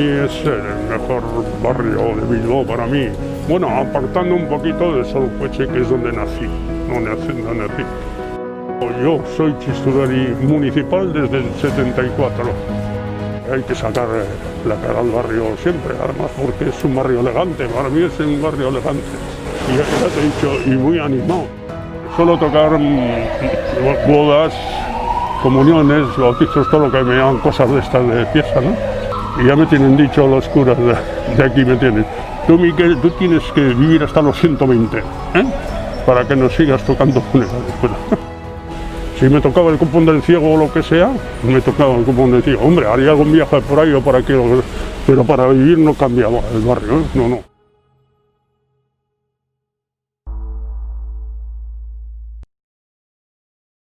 mí es el mejor barrio de Bilbao, para mí. Bueno, apartando un poquito de Solupeche, que es donde nací, donde nací. Yo soy chistulari municipal desde el 74. Hay que sacar la cara al barrio siempre, además porque es un barrio elegante, para mí es un barrio elegante. Y ya te he dicho, y muy animado. Suelo tocar bodas, comuniones, bautizos, todo lo que me llaman cosas de estas de fiesta, ¿no? Y ya me tienen dicho los curas de aquí, me tienen. Tú, Miquel, tú tienes que vivir hasta los 120, ¿eh? Para que nos sigas tocando funerales. Bueno, si me tocaba el cupón del ciego o lo que sea, me tocaba el cupón del ciego. Hombre, haría algún viaje por ahí o por aquí, pero para vivir no cambiaba el barrio, ¿eh? No.